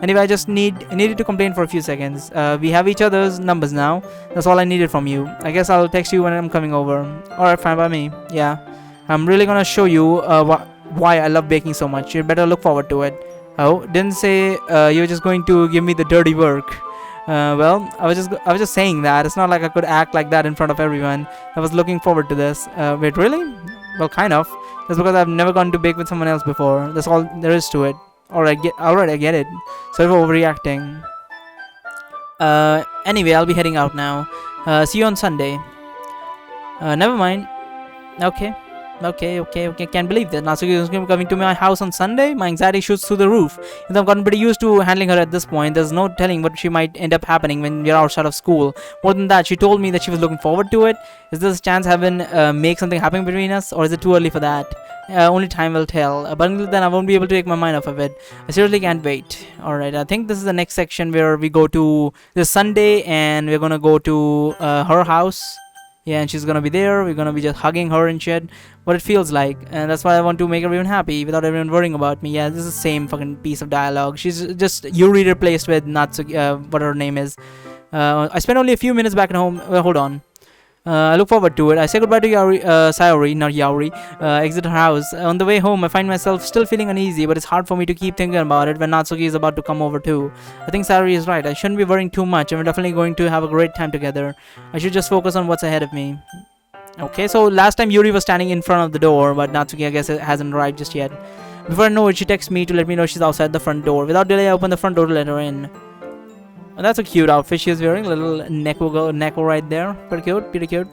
Anyway, I just needed to complain for a few seconds. We have each other's numbers now. That's all I needed from you. I guess I'll text you when I'm coming over. Alright, fine by me. Yeah. I'm really gonna show you why I love baking so much. You'd better look forward to it. Oh, didn't say you were just going to give me the dirty work. Well, I was just saying that. It's not like I could act like that in front of everyone. I was looking forward to this. Wait, really? Well, kind of. That's because I've never gone to bake with someone else before. That's all there is to it. Alright, I get it. Sorry for overreacting. Anyway, I'll be heading out now. See you on Sunday. Never mind. Okay. Can't believe that Natsuki is coming to my house on Sunday. My anxiety shoots through the roof. I've gotten pretty used to handling her at this point. There's no telling what she might end up happening when we're outside of school. More than that, she told me that she was looking forward to it. Is this a chance heaven make something happen between us, or is it too early for that? Only time will tell. But until then, I won't be able to take my mind off of it. I seriously can't wait. Alright, I think this is the next section where we go to this Sunday and we're gonna go to her house. Yeah, and she's gonna be there. We're gonna be just hugging her and shit. What it feels like, and that's why I want to make everyone happy without everyone worrying about me. Yeah, this is the same fucking piece of dialogue. She's just Yuri replaced with Natsuki, what her name is. I spent only a few minutes back at home. Hold on. I look forward to it. I say goodbye to Sayori, not Yaori, exit her house. On the way home, I find myself still feeling uneasy, but it's hard for me to keep thinking about it when Natsuki is about to come over too. I think Sayori is right. I shouldn't be worrying too much, and we're definitely going to have a great time together. I should just focus on what's ahead of me. Okay, so last time Yuri was standing in front of the door, but Natsuki, I guess, hasn't arrived just yet. Before I know it, she texts me to let me know she's outside the front door. Without delay, I open the front door to let her in. Oh, that's a cute outfit she's wearing. A little neko right there. Pretty cute.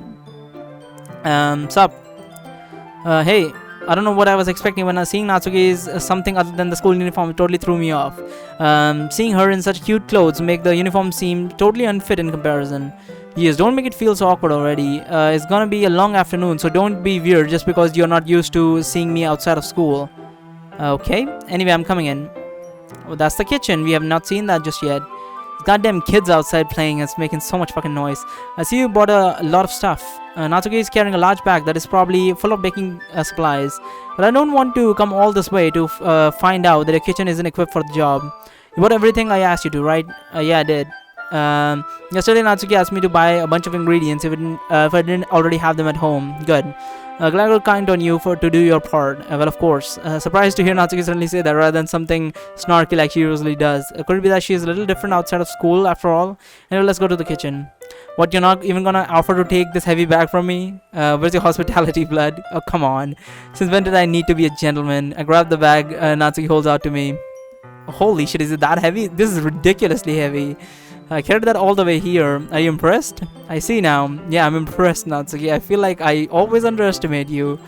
Sup? Hey, I don't know what I was expecting when I was seeing Natsuki is something other than the school uniform. It totally threw me off. Seeing her in such cute clothes make the uniform seem totally unfit in comparison. Yes, don't make it feel so awkward already. It's gonna be a long afternoon, so don't be weird just because you're not used to seeing me outside of school. Okay, anyway, I'm coming in. Oh, that's the kitchen. We have not seen that just yet. Goddamn kids outside playing. It's making so much fucking noise. I see you bought a lot of stuff. Natsuki is carrying a large bag that is probably full of baking supplies. But I don't want to come all this way to find out that your kitchen isn't equipped for the job. You bought everything I asked you to, right? Yeah, I did. Yesterday Natsuki asked me to buy a bunch of ingredients if I didn't already have them at home. Good. Glad you're kind on you to do your part. Well, of course. Surprised to hear Natsuki suddenly say that rather than something snarky like she usually does. Could it be that she is a little different outside of school after all? Anyway, let's go to the kitchen. What, you're not even gonna offer to take this heavy bag from me? Where's your hospitality, blood? Oh, come on. Since when did I need to be a gentleman? I grab the bag Natsuki holds out to me. Holy shit, is it that heavy? This is ridiculously heavy. I carried that all the way here. Are you impressed? I see now. Yeah, I'm impressed, Natsuki. I feel like I always underestimate you.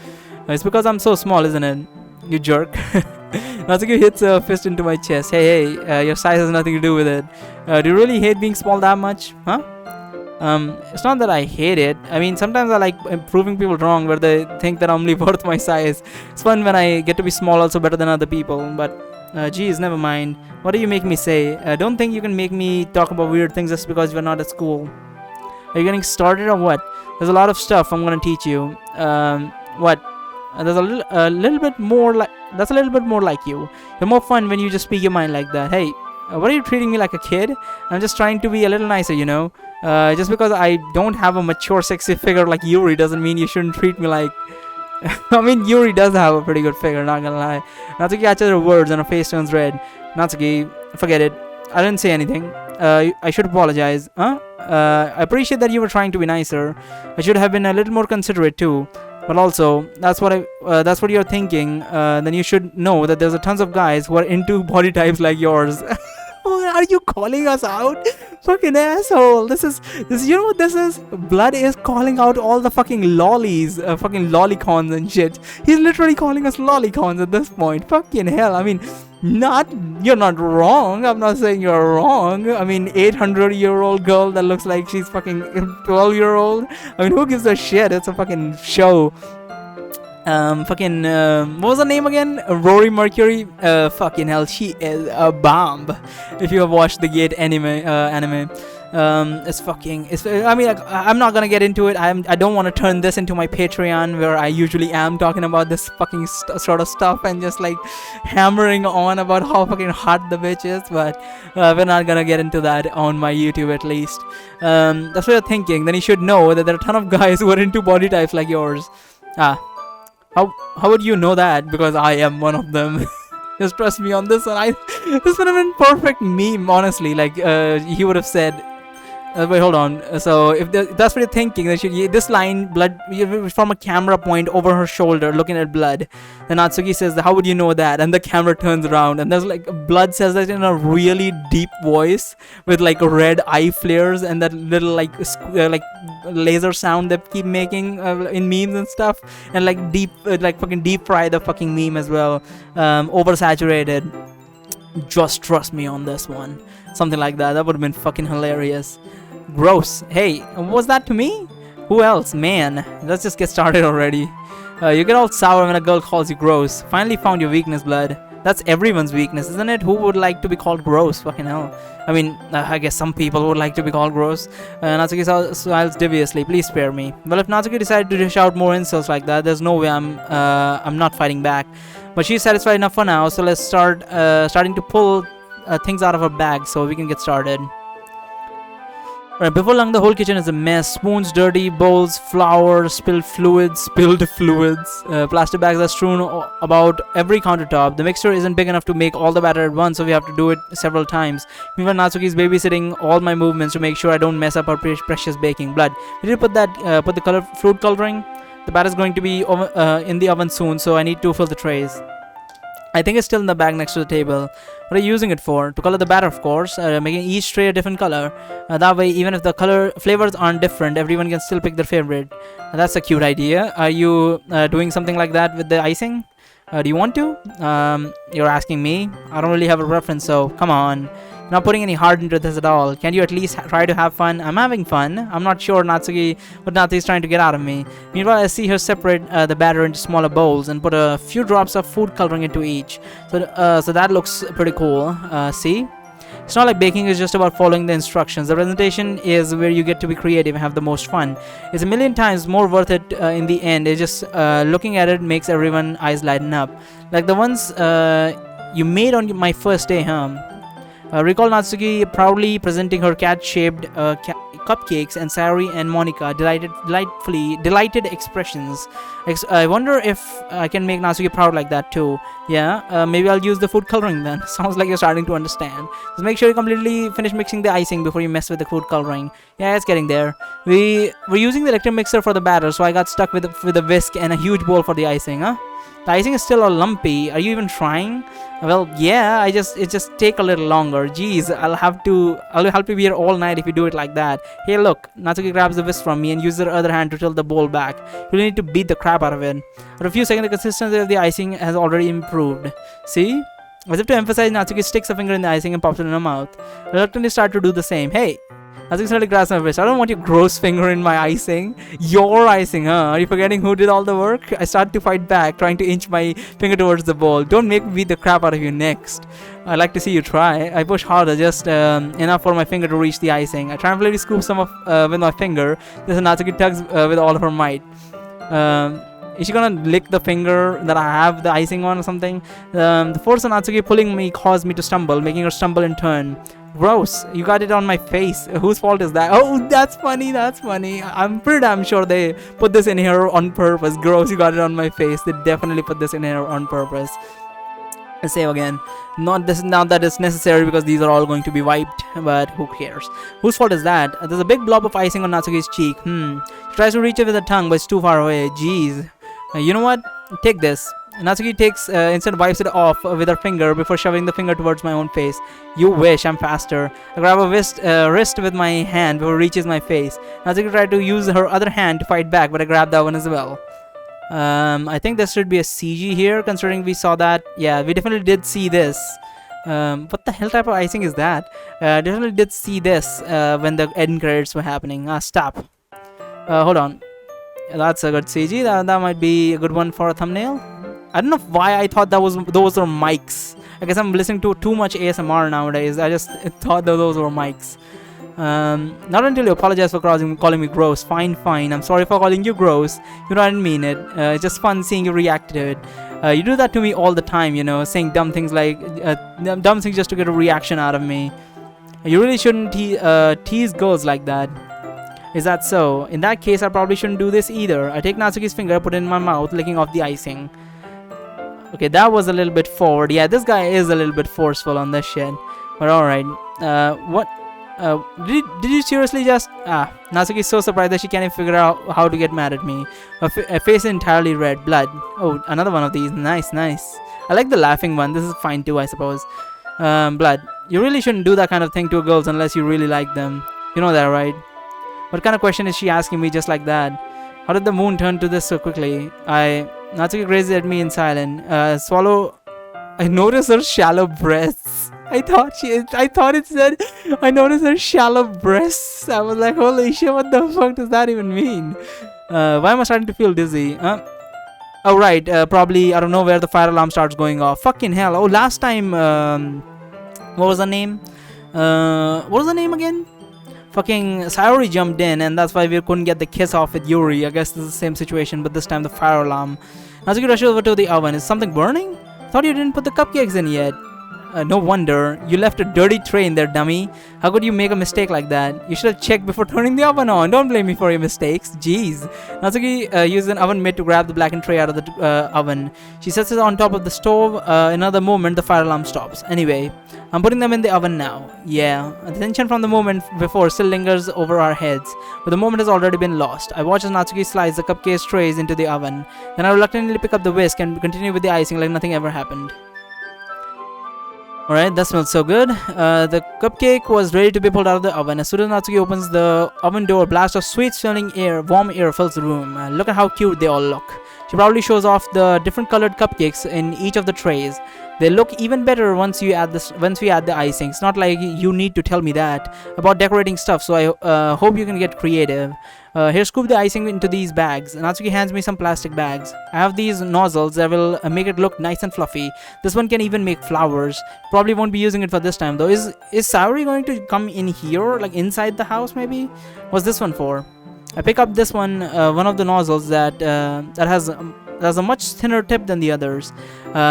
It's because I'm so small, isn't it? You jerk. Natsuki hits a fist into my chest. Hey, your size has nothing to do with it. Do you really hate being small that much? Huh? It's not that I hate it. I mean, sometimes I like proving people wrong where they think that I'm only worth my size. It's fun when I get to be small also better than other people, but geez, never mind. What do you make me say? Don't think you can make me talk about weird things just because you're not at school. Are you getting started or what? There's a lot of stuff I'm gonna teach you. What? There's a little bit more like that's a little bit more like you. You're more fun when you just speak your mind like that. Hey, what are you treating me like a kid? I'm just trying to be a little nicer, you know. Just because I don't have a mature, sexy figure like Yuri doesn't mean you shouldn't treat me like. I mean, Yuri does have a pretty good figure, not gonna lie. Natsuki catches her words and her face turns red. Natsuki, forget it. I didn't say anything. I should apologize. Huh? I appreciate that you were trying to be nicer. I should have been a little more considerate too. But also, that's what you're thinking. Then you should know that there's a tons of guys who are into body types like yours. Are you calling us out? Fucking asshole. This is, you know what this is? Blood is calling out all the fucking lollies, fucking lollicons and shit. He's literally calling us lollicons at this point. Fucking hell. I mean, you're not wrong. I'm not saying you're wrong. I mean, 800-year-old girl that looks like she's fucking 12-year-old. I mean, who gives a shit? It's a fucking show. What was her name again? Rory Mercury. Fucking hell, she is a bomb. If you have watched the Gate anime. It's fucking. I mean, like, I'm not gonna get into it. I don't want to turn this into my Patreon where I usually am talking about this fucking sort of stuff and just like hammering on about how fucking hot the bitch is. But we're not gonna get into that on my YouTube at least. That's what you're thinking. Then you should know that there are a ton of guys who are into body types like yours. How would you know that? Because I am one of them. Just trust me on this one. This would have been perfect meme, honestly. Like he would have said, wait, hold on. So if that's what you're thinking, this line, blood from a camera point over her shoulder, looking at blood. Then Natsuki says, "How would you know that?" And the camera turns around, and there's like blood says that in a really deep voice with like red eye flares and that little like laser sound they keep making in memes and stuff, and like fucking deep fry the fucking meme as well, oversaturated. Just trust me on this one. Something like that. That would have been fucking hilarious. Gross. Hey, was that to me? Who else? Man, let's just get started already. You get all sour when a girl calls you gross. Finally found your weakness, blood. That's everyone's weakness, isn't it? Who would like to be called gross? Fucking hell. I mean, I guess some people would like to be called gross. Natsuki smiles deviously. Please spare me. Well, if Natsuki decided to dish out more insults like that, there's no way I'm not fighting back. But she's satisfied enough for now, so let's starting to pull things out of her bag so we can get started. Right, before long, the whole kitchen is a mess. Spoons dirty, bowls, flour, spilled fluids, plastic bags are strewn about every countertop. The mixture isn't big enough to make all the batter at once, so we have to do it several times. Meanwhile, Natsuki is babysitting all my movements to make sure I don't mess up her precious baking. Blood, did you put the fruit coloring? The batter is going to be in the oven soon, so I need to fill the trays. I think it's still in the bag next to the table. What are you using it for? To color the batter, of course, making each tray a different color. That way, even if the flavors aren't different, everyone can still pick their favorite. That's a cute idea. Are you doing something like that with the icing? Do you want to? You're asking me? I don't really have a preference, so come on. Not putting any heart into this at all. Can't you at least try to have fun? I'm having fun. I'm not sure what Natsuki is trying to get out of me. Meanwhile, I see her separate the batter into smaller bowls and put a few drops of food coloring into each. So that looks pretty cool. See? It's not like baking is just about following the instructions. The presentation is where you get to be creative and have the most fun. It's a million times more worth it in the end. It's just looking at it makes everyone's eyes lighten up. Like the ones you made on my first day, huh? Recall Natsuki proudly presenting her cat-shaped cupcakes, and Sayori and Monica delighted expressions. I wonder if I can make Natsuki proud like that too. Yeah, maybe I'll use the food coloring then. Sounds like you're starting to understand. Just make sure you completely finish mixing the icing before you mess with the food coloring. Yeah, it's getting there. We were using the electric mixer for the batter, so I got stuck with a whisk and a huge bowl for the icing, huh? The icing is still all lumpy. Are you even trying? Well, yeah, it just take a little longer. Jeez, I'll help you be here all night if you do it like that. Hey, look, Natsuki grabs the whisk from me and uses her other hand to tilt the bowl back. You need to beat the crap out of it. For a few seconds, the consistency of the icing has already improved. See? As if to emphasize, Natsuki sticks a finger in the icing and pops it in her mouth. I reluctantly start to do the same. Hey! Natsuki suddenly grabs my wrist. I don't want your gross finger in my icing. Your icing, huh? Are you forgetting who did all the work? I start to fight back, trying to inch my finger towards the bowl. Don't make me beat the crap out of you next. I'd like to see you try. I push harder, just enough for my finger to reach the icing. I triumphantly scoop some of with my finger. This Natsuki tugs with all of her might. Is she gonna lick the finger that I have the icing on or something? The force of Natsuki pulling me caused me to stumble, making her stumble in turn. Gross, you got it on my face. Whose fault is that? Oh, that's funny, that's funny. I'm pretty damn sure they put this in here on purpose. Gross, you got it on my face. They definitely put this in here on purpose. Let's save again. Not that it's necessary because these are all going to be wiped, but who cares? Whose fault is that? There's a big blob of icing on Natsuki's cheek. She tries to reach it with her tongue, but it's too far away. Jeez. You know what? Take this. Natsuki instead wipes it off with her finger before shoving the finger towards my own face. You wish, I'm faster. I grab a wrist with my hand before it reaches my face. Natsuki tried to use her other hand to fight back, but I grabbed that one as well. I think there should be a CG here, considering we saw that. Yeah, we definitely did see this. What the hell type of icing is that? Definitely did see this when the end credits were happening. Stop. Hold on. That's a good CG. That might be a good one for a thumbnail. I don't know why I thought those were mics. I guess I'm listening to too much ASMR nowadays. I just thought that those were mics. Not until you apologize for calling me gross. Fine. I'm sorry for calling you gross. You know, I didn't mean it. It's just fun seeing you react to it. You do that to me all the time, you know, saying dumb things like dumb things just to get a reaction out of me. You really shouldn't tease girls like that. Is that so? In that case, I probably shouldn't do this either. I take Natsuki's finger, put it in my mouth, licking off the icing. Okay, that was a little bit forward. Yeah, this guy is a little bit forceful on this shit. But alright. What? Did you seriously just... Natsuki is so surprised that she can't even figure out how to get mad at me. Her face is entirely red. Blood. Oh, another one of these. Nice. I like the laughing one. This is fine too, I suppose. Blood. You really shouldn't do that kind of thing to girls unless you really like them. You know that, right? What kind of question is she asking me just like that? How did the moon turn to this so quickly? Natsuki gazes at me in silence. Swallow... I noticed her shallow breasts. I thought it said, I noticed her shallow breasts. I was like, holy shit, what the fuck does that even mean? Why am I starting to feel dizzy? Oh, right. Probably, I don't know where the fire alarm starts going off. Fucking hell. Oh, last time, what was the name? What was the name again? Fucking Sayori jumped in, and that's why we couldn't get the kiss off with Yuri. I guess this is the same situation, but this time the fire alarm. Natsuki rushes over to the oven. Is something burning? Thought you didn't put the cupcakes in yet. No wonder. You left a dirty tray in there, dummy. How could you make a mistake like that? You should have checked before turning the oven on. Don't blame me for your mistakes. Jeez. Natsuki uses an oven mitt to grab the blackened tray out of the oven. She sets it on top of the stove. In another moment, the fire alarm stops. Anyway, I'm putting them in the oven now. Yeah. The tension from the moment before still lingers over our heads, but the moment has already been lost. I watch as Natsuki slides the cupcake trays into the oven. Then I reluctantly pick up the whisk and continue with the icing like nothing ever happened. Alright, that smells so good. The cupcake was ready to be pulled out of the oven. As soon as Natsuki opens the oven door, a blast of sweet-smelling air, warm air fills the room. Look at how cute they all look. She proudly shows off the different colored cupcakes in each of the trays. They look even better once we add the icing. It's not like you need to tell me that about decorating stuff, so I hope you can get creative. Here, scoop the icing into these bags. Natsuki hands me some plastic bags. I have these nozzles that will make it look nice and fluffy. This one can even make flowers. Probably won't be using it for this time though. Is Sayori going to come in here, like inside the house maybe? What's this one for? I pick up this one of the nozzles that has a much thinner tip than the others.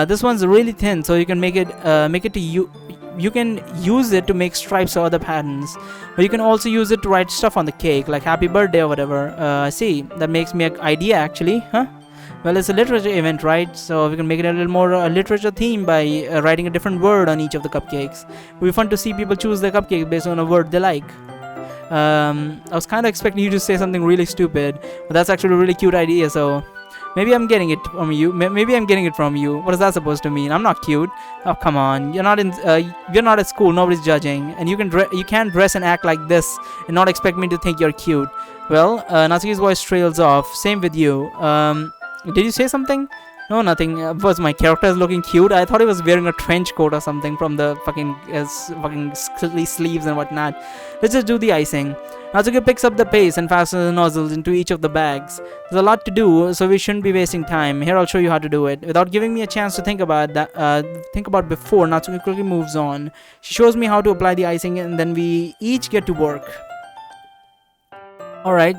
This one's really thin, so you can make it to you can use it to make stripes or other patterns, but you can also use it to write stuff on the cake, like happy birthday or whatever. I see. That makes me an idea actually, huh? Well, it's a literature event, right? So we can make it a little more literature theme by writing a different word on each of the cupcakes. It would be fun to see people choose their cupcake based on a word they like. I was kind of expecting you to say something really stupid, but that's actually a really cute idea, so maybe I'm getting it from you. Maybe I'm getting it from you. What is that supposed to mean? I'm not cute. Oh, come on. You're not at school. Nobody's judging, and you can't dress and act like this and not expect me to think you're cute. Well, Natsuki's voice trails off. Same with you. Did you say something? No, nothing. Was my character looking cute? I thought he was wearing a trench coat or something from the fucking sleeves and whatnot. Let's just do the icing. Natsuki picks up the paste and fastens the nozzles into each of the bags. There's a lot to do, so we shouldn't be wasting time. Here, I'll show you how to do it. Without giving me a chance to think about before, Natsuki quickly moves on. She shows me how to apply the icing, and then we each get to work. Alright,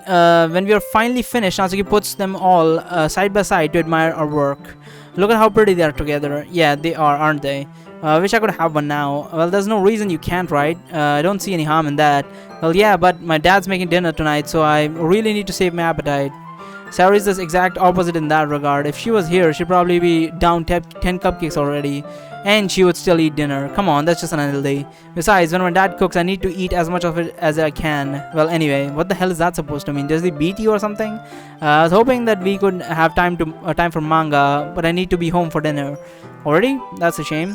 when we are finally finished, Natsuki puts them all side by side to admire our work. Look at how pretty they are together. Yeah, they are, aren't they? I wish I could have one now. Well, there's no reason you can't, right? I don't see any harm in that. Well, yeah, but my dad's making dinner tonight, so I really need to save my appetite. Sayori is the exact opposite in that regard. If she was here, she'd probably be down 10 cupcakes already. And she would still eat dinner. Come on, that's just unhealthy. Besides, when my dad cooks, I need to eat as much of it as I can. Well, anyway, what the hell is that supposed to mean? Does he beat you or something? I was hoping that we could have time for manga, but I need to be home for dinner. Already? That's a shame.